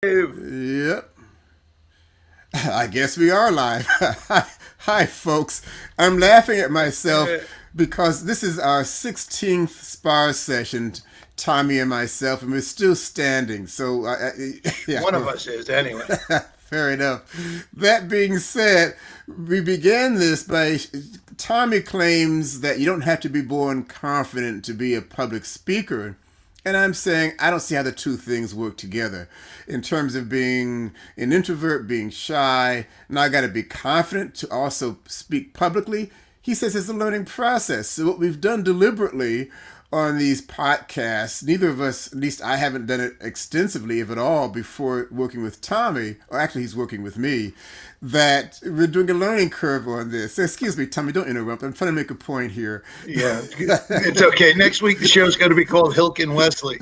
Yep. I guess we are live. Hi, folks. I'm laughing at myself because this is our 16th spar session, Tommy and myself, and we're still standing. So, yeah, One of us is, anyway. fair enough. That being said, we began this by Tommy claims that you don't have to be born confident to be a public speaker. And I'm saying I don't see how the two things work together. In terms of being an introvert, being shy, now I got to be confident to also speak publicly. He says it's a learning process. So what we've done deliberately on these podcasts, neither of us, at least I haven't done it extensively, if at all, before working with Tommy, or actually he's working with me, that we're doing a learning curve on this. So excuse me, Tommy, don't interrupt. I'm trying to make a point here. Yeah, it's okay. Next week, the show's going to be called Hilcken Wesley.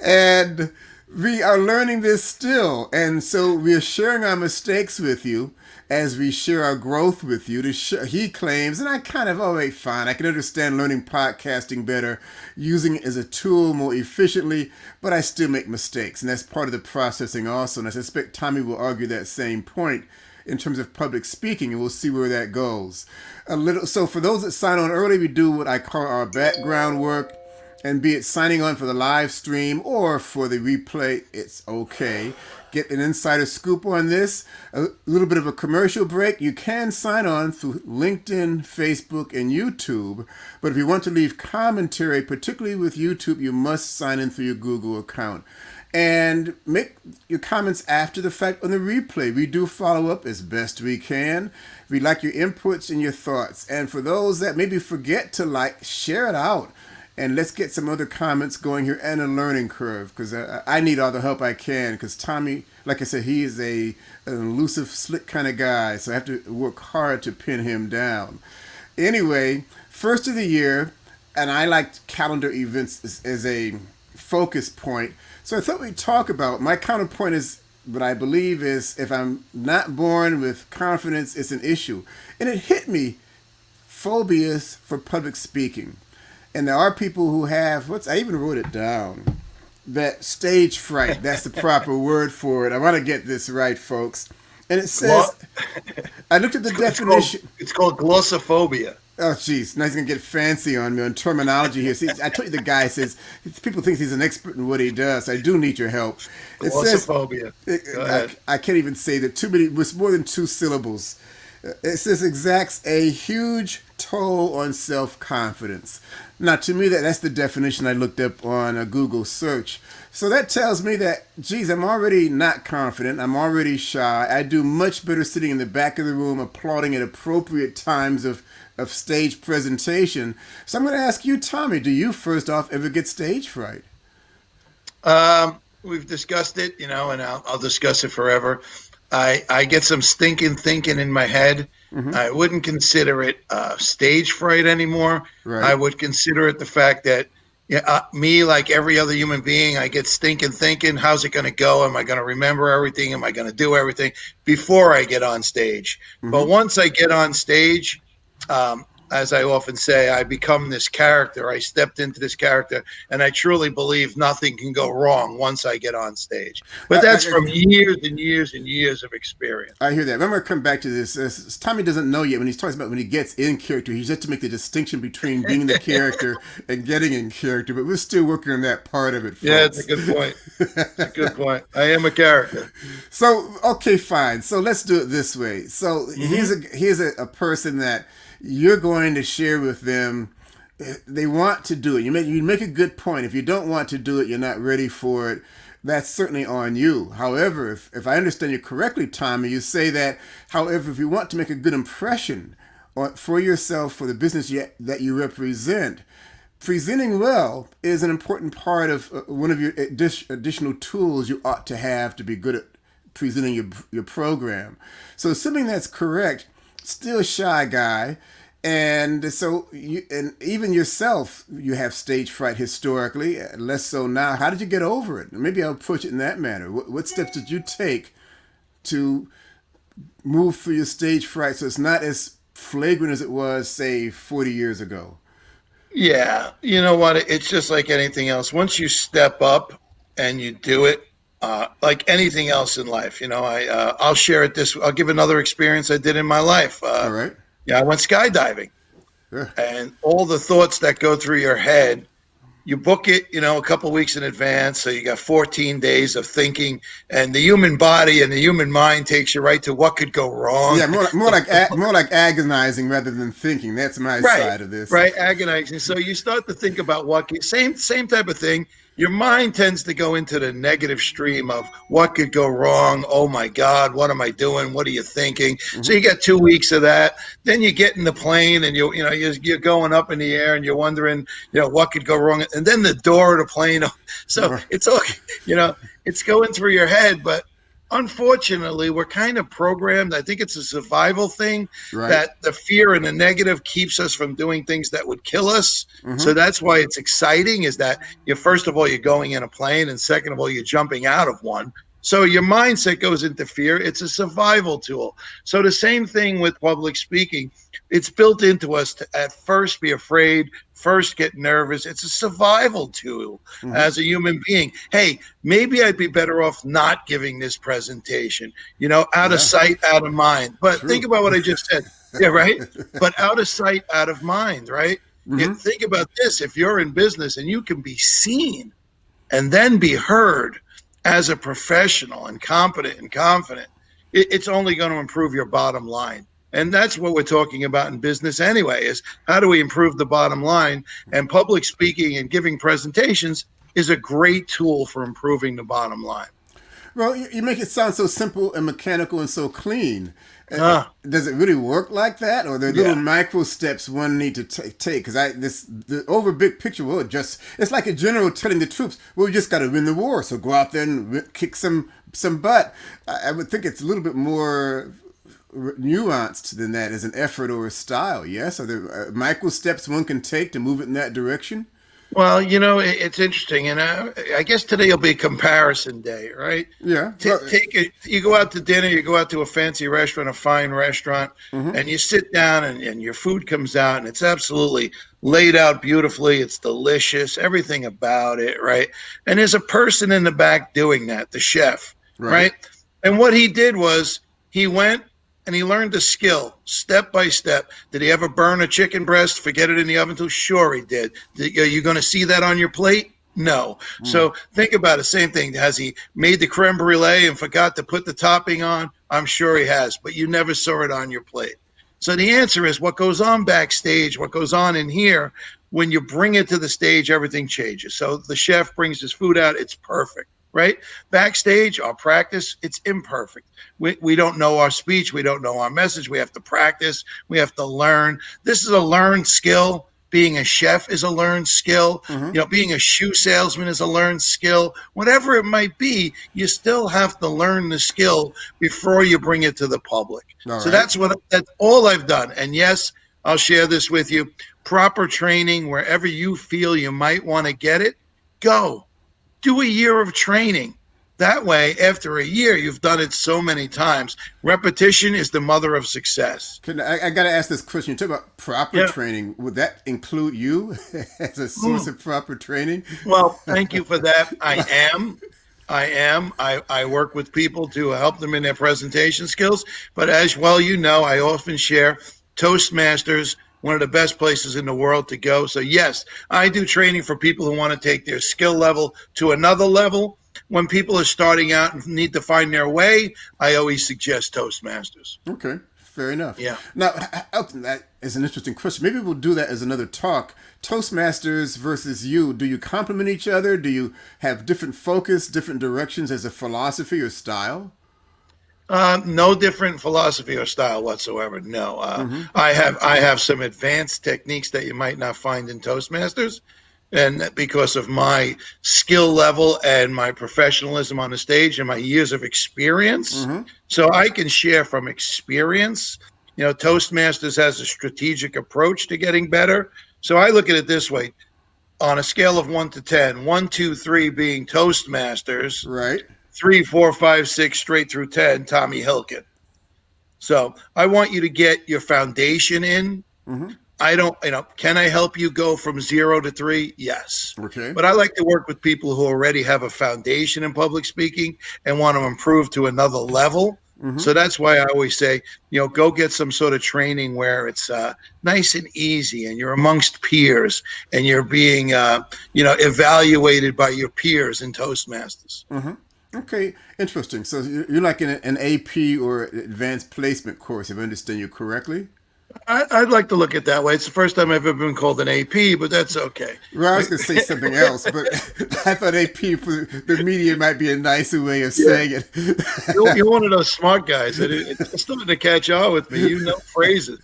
And we are learning this still. And so we are sharing our mistakes with you as we share our growth with you. He claims, and I kind of, all right, fine. I can understand learning podcasting better, using it as a tool more efficiently, but I still make mistakes. And that's part of the processing also. And I suspect Tommy will argue that same point in terms of public speaking, and we'll see where that goes. So for those that sign on early, we do what I call our background work. And be it signing on for the live stream or for the replay, it's okay. Get an insider scoop on this. A little bit of a commercial break. You can sign on through LinkedIn, Facebook, and YouTube. But if you want to leave commentary, particularly with YouTube, you must sign in through your Google account. And make your comments after the fact on the replay. We do follow up as best we can. We like your inputs and your thoughts. And for those that maybe forget to like, share it out. And let's get some other comments going here and a learning curve, because I need all the help I can, because Tommy, like I said, he is an elusive, slick kind of guy, so I have to work hard to pin him down. Anyway, first of the year, and I like calendar events as a focus point, so I thought we'd talk about, my counterpoint is what I believe is if I'm not born with confidence, it's an issue. And it hit me, phobias for public speaking. And there are people who have, I even wrote it down, that stage fright. That's the proper word for it. I want to get this right, folks. And it says, I looked at the definition. It's called glossophobia. Oh, geez. Now he's going to get fancy on me on terminology here. See, I told you the guy says, people think he's an expert in what he does. I do need your help. It Glossophobia. says, I can't even say that too many, with more than two syllables. It says exacts a huge toll on self-confidence. Now, to me, that's the definition I looked up on a Google search. So that tells me that, geez, I'm already not confident. I'm already shy. I do much better sitting in the back of the room applauding at appropriate times of stage presentation. So I'm going to ask you, Tommy, do you first off ever get stage fright? We've discussed it, and I'll discuss it forever. I get some stinking thinking in my head. Mm-hmm. I wouldn't consider it stage fright anymore. Right. I would consider it the fact that me, like every other human being, I get stinking thinking, how's it going to go? Am I going to remember everything? Am I going to do everything before I get on stage? Mm-hmm. But once I get on stage, as I often say, I become this character. I stepped into this character, and I truly believe nothing can go wrong once I get on stage. But that's from years and years and years of experience. I hear that. Remember, I come back to this. Tommy doesn't know yet when he's talking about when he gets in character. He's just to make the distinction between being the character and getting in character. But we're still working on that part of it, folks. Yeah, it's a good point. It's a good point. I am a character. So, okay, fine. So let's do it this way. So here's a person that you're going to share with them. They want to do it. You make a good point. If you don't want to do it, you're not ready for it. That's certainly on you. However, if I understand you correctly, Tommy, you say that, however, if you want to make a good impression for yourself, for the business that you represent, presenting well is an important part of one of your additional tools you ought to have to be good at presenting your program. So assuming that's correct, still a shy guy, and so and even yourself, you have stage fright historically, less so now. How did you get over it? Maybe I'll push it in that manner. What steps did you take to move through your stage fright so it's not as flagrant as it was, say, 40 years ago? Yeah, you know what? It's just like anything else. Once you step up and you do it, like anything else in life, I'll share it I'll give another experience I did in my life. All right. Yeah, I went skydiving, Yeah. and all the thoughts that go through your head, you book it, a couple of weeks in advance. So you got 14 days of thinking, and the human body and the human mind takes you right to what could go wrong. Yeah, more like agonizing rather than thinking. That's my Right, side of this. right, agonizing. So you start to think about same type of thing. Your mind tends to go into the negative stream of what could go wrong. Oh my God, what am I doing? What are you thinking? So you get 2 weeks of that. Then you get in the plane and you're going up in the air and you're wondering, what could go wrong. And then the door of the plane. So it's all, it's going through your head, but unfortunately, we're kind of programmed. I think it's a survival thing that the fear and the negative keeps us from doing things that would kill us. So that's why it's exciting, is that first of all, you're going in a plane, and second of all, you're jumping out of one. So your mindset goes into fear. It's a survival tool. So the same thing with public speaking. It's built into us to at first be afraid, first get nervous. It's a survival tool as a human being. Hey, maybe I'd be better off not giving this presentation, out of sight, out of mind. But think about what I just said. Yeah, right? But out of sight, out of mind, right? Think about this. If you're in business and you can be seen and then be heard as a professional and competent and confident, it's only going to improve your bottom line. And that's what we're talking about in business anyway, is how do we improve the bottom line? And public speaking and giving presentations is a great tool for improving the bottom line. Well, you make it sound so simple and mechanical and so clean. Does it really work like that, or are there little micro steps one need to take? Because the over big picture, it's like a general telling the troops, well, we just got to win the war, so go out there and kick some butt. I would think it's a little bit more nuanced than that as an effort or a style. Yes, are there micro steps one can take to move it in that direction? Well, it's interesting, and I guess today will be a comparison day, right? Yeah. You go out to dinner, you go out to a fancy restaurant, a fine restaurant, and you sit down, and your food comes out, and it's absolutely laid out beautifully. It's delicious, everything about it, right? And there's a person in the back doing that, the chef, right? And what he did was he went and he learned a skill step by step. Did he ever burn a chicken breast, forget it in the oven too? Sure he did. Are you going to see that on your plate? No. So think about it. Same thing. Has he made the creme brulee and forgot to put the topping on? I'm sure he has, but you never saw it on your plate. So the answer is what goes on backstage, what goes on in here, when you bring it to the stage, everything changes. So the chef brings his food out. It's perfect. Right? Backstage, our practice, it's imperfect. We don't know our speech. We don't know our message. We have to practice. We have to learn. This is a learned skill. Being a chef is a learned skill. Being a shoe salesman is a learned skill. Whatever it might be, you still have to learn the skill before you bring it to the public. So that's all I've done. And yes, I'll share this with you. Proper training, wherever you feel you might want to get it, go. Do a year of training. That way, after a year, you've done it so many times. Repetition is the mother of success. I got to ask this question. You talk about proper training. Would that include you as a source of proper training? Well, thank you for that. I am. I work with people to help them in their presentation skills. But as well, I often share Toastmasters, one of the best places in the world to go. So yes, I do training for people who want to take their skill level to another level. When people are starting out and need to find their way, I always suggest Toastmasters. Okay, fair enough. Yeah. Now, that is an interesting question. Maybe we'll do that as another talk. Toastmasters versus you. Do you complement each other? Do you have different focus, different directions as a philosophy or style? No different philosophy or style whatsoever. No, I have some advanced techniques that you might not find in Toastmasters, and because of my skill level and my professionalism on the stage and my years of experience, so I can share from experience. Toastmasters has a strategic approach to getting better. So I look at it this way: on a scale of 1 to 10, 1, 2, 3 being Toastmasters, right? 3, 4, 5, 6, straight through 10, Tommy Hilcken. So I want you to get your foundation in. I don't, can I help you go from 0 to 3? Yes. Okay. But I like to work with people who already have a foundation in public speaking and want to improve to another level. Mm-hmm. So that's why I always say, go get some sort of training where it's nice and easy, and you're amongst peers, and you're being, evaluated by your peers in Toastmasters. Mm-hmm. Okay, interesting. So you're like in an AP or advanced placement course, if I understand you correctly? I'd like to look at it that way. It's the first time I've ever been called an AP, but that's okay. Well, I was going to say something else, but I thought AP for the media might be a nicer way of saying it. You're one of those smart guys. It's starting to catch on with me. You know phrases.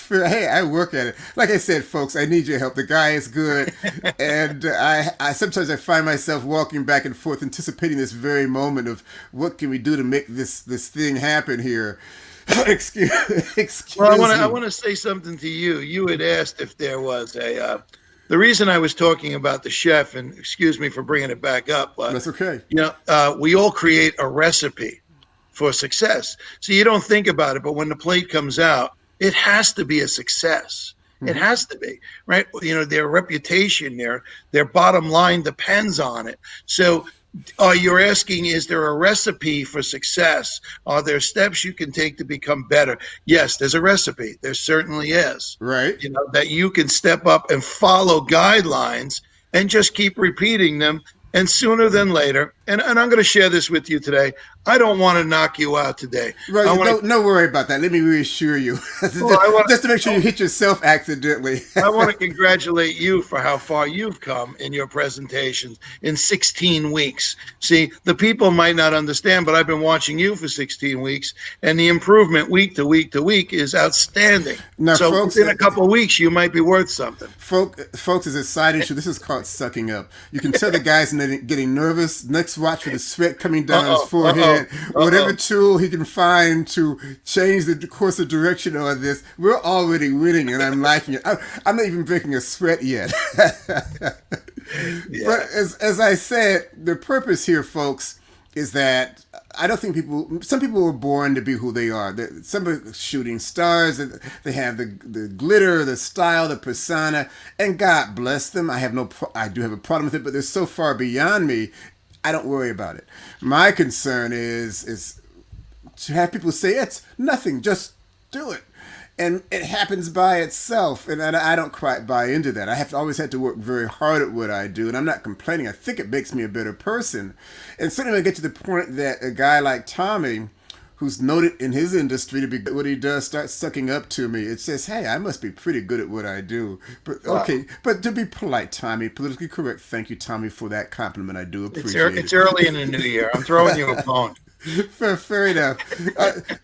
Hey, I work at it. Like I said, folks, I need your help. The guy is good, and I sometimes I find myself walking back and forth, anticipating this very moment of what can we do to make this thing happen here. excuse Well, me. I want to say something to you. You had asked if there was a. The reason I was talking about the chef, and excuse me for bringing it back up, but that's okay. We all create a recipe for success. So you don't think about it, but when the plate comes out, it has to be a success. It has to be, right? Their reputation, their bottom line depends on it. So you're asking, is there a recipe for success? Are there steps you can take to become better? Yes, there's a recipe. There certainly is. Right. That you can step up and follow guidelines and just keep repeating them. And sooner than later, and I'm going to share this with you today, I don't want to knock you out today. Right, no worry about that. Let me reassure you. Just to make sure you hit yourself accidentally. I want to congratulate you for how far you've come in your presentations in 16 weeks. See, the people might not understand, but I've been watching you for 16 weeks, and the improvement week to week to week is outstanding. Now, so folks, in a couple of weeks, you might be worth something. Folks, as a side issue, this is called sucking up. You can tell the guy's getting nervous. Next watch for the sweat coming down his forehead. Whatever tool he can find to change the course of direction on this, we're already winning, and I'm liking it. I'm not even breaking a sweat yet. Yeah. But as I said, the purpose here, folks, is that I don't think some people were born to be who they are. Some are shooting stars, and they have the glitter, the style, the persona, and God bless them. I do have a problem with it, but they're so far beyond me, I don't worry about it. My concern is to have people say, it's nothing, just do it. And it happens by itself, and I don't quite buy into that. I have always had to work very hard at what I do, and I'm not complaining. I think it makes me a better person. And certainly when I get to the point that a guy like Tommy, who's noted in his industry to be good at what he does, starts sucking up to me, it says, hey, I must be pretty good at what I do. But okay, but to be polite, Tommy, politically correct, thank you, Tommy, for that compliment. I do appreciate it. It's early in the new year. I'm throwing you a bone. Fair enough.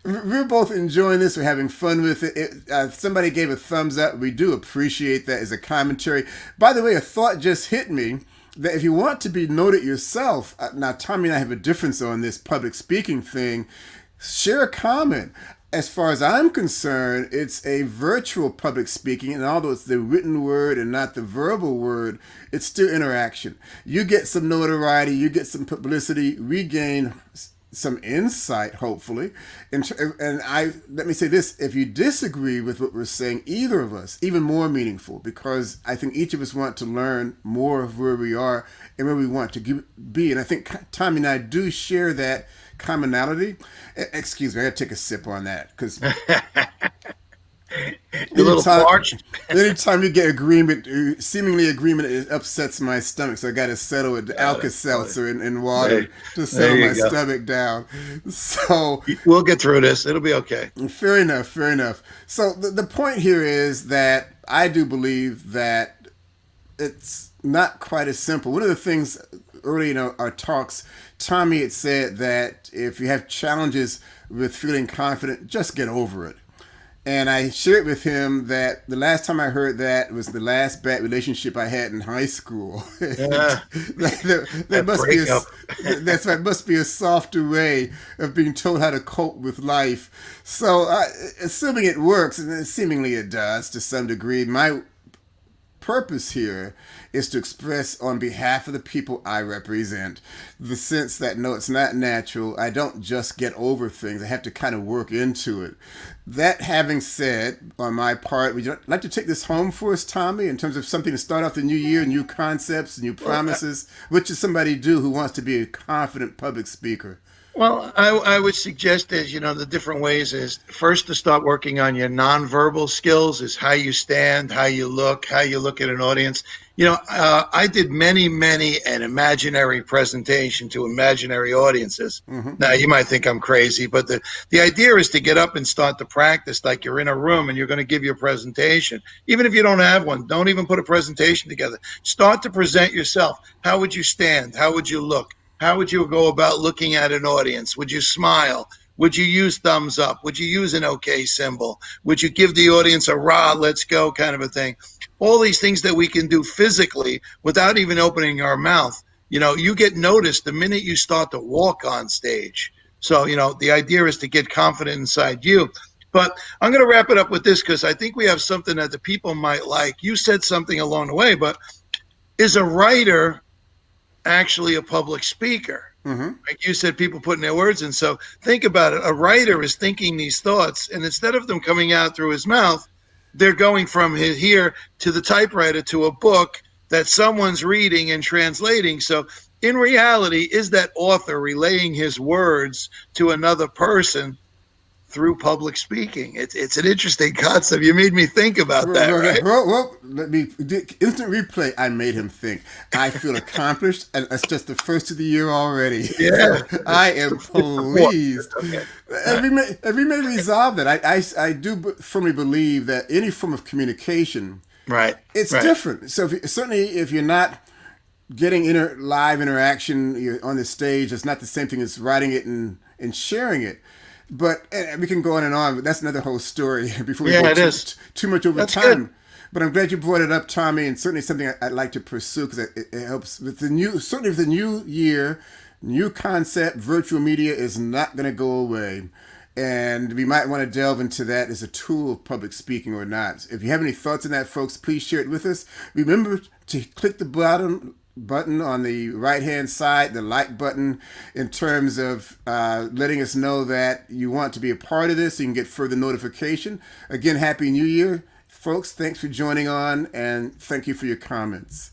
We're both enjoying this. We're having fun with it. Somebody gave a thumbs up. We do appreciate that as a commentary. By the way, a thought just hit me that if you want to be noted yourself, now Tommy and I have a difference on this public speaking thing, share a comment. As far as I'm concerned, it's a virtual public speaking, and although it's the written word and not the verbal word, it's still interaction. You get some notoriety, you get some publicity, we gain some insight, hopefully. And let me say this, if you disagree with what we're saying, either of us, even more meaningful, because I think each of us want to learn more of where we are and where we want to be. And I think Tommy and I do share that commonality. Excuse me, I gotta take a sip on that, because anytime you get seemingly agreement, it upsets my stomach. So I got to settle with Alka-Seltzer and water to settle my stomach down. So we'll get through this. It'll be okay. Fair enough. So the point here is that I do believe that it's not quite as simple. One of the things early in our talks, Tommy had said that if you have challenges with feeling confident, just get over it. And I shared with him that the last time I heard that was the last bad relationship I had in high school. Yeah. That must be a softer way of being told how to cope with life. So assuming it works, and seemingly it does to some degree, my purpose here is to express on behalf of the people I represent the sense that no, it's not natural. I don't just get over things. I have to kind of work into it. That having said, on my part, would you like to take this home for us, Tommy, in terms of something to start off the new year, new concepts, new promises? What should somebody do who wants to be a confident public speaker? Well, I would suggest is, the different ways is first to start working on your nonverbal skills is how you stand, how you look at an audience. I did many an imaginary presentation to imaginary audiences. Mm-hmm. Now, you might think I'm crazy, but the idea is to get up and start to practice like you're in a room and you're going to give your presentation. Even if you don't have one, don't even put a presentation together. Start to present yourself. How would you stand? How would you look? How would you go about looking at an audience? Would you smile? Would you use thumbs up? Would you use an okay symbol? Would you give the audience a rah, let's go kind of a thing? All these things that we can do physically without even opening our mouth. You get noticed the minute you start to walk on stage. So, the idea is to get confident inside you. But I'm going to wrap it up with this because I think we have something that the people might like. You said something along the way, but is a writer actually a public speaker? Mm-hmm. Like you said, people putting their words in. So think about it. A writer is thinking these thoughts, and instead of them coming out through his mouth, they're going from here to the typewriter to a book that someone's reading and translating. So in reality, is that author relaying his words to another person through public speaking? It's an interesting concept. You made me think about that, right? Well, let me instant replay. I made him think. I feel accomplished, and it's just the first of the year already. Yeah, I am pleased. Okay. And we may resolve that. I do firmly believe that any form of communication, right, it's different. So certainly, if you're not getting live interaction on the stage, it's not the same thing as writing it and sharing it. But we can go on and on, but that's another whole story before we go too much over time. Good. But I'm glad you brought it up, Tommy, and certainly something I'd like to pursue because it helps with certainly with the new year, new concept. Virtual media is not going to go away, and we might want to delve into that as a tool of public speaking or not. If you have any thoughts on that, folks, please share it with us. Remember to click the button on the right hand side, the like button, in terms of letting us know that you want to be a part of this so you can get further notification. Again, Happy New Year, folks. Thanks for joining on, and thank you for your comments.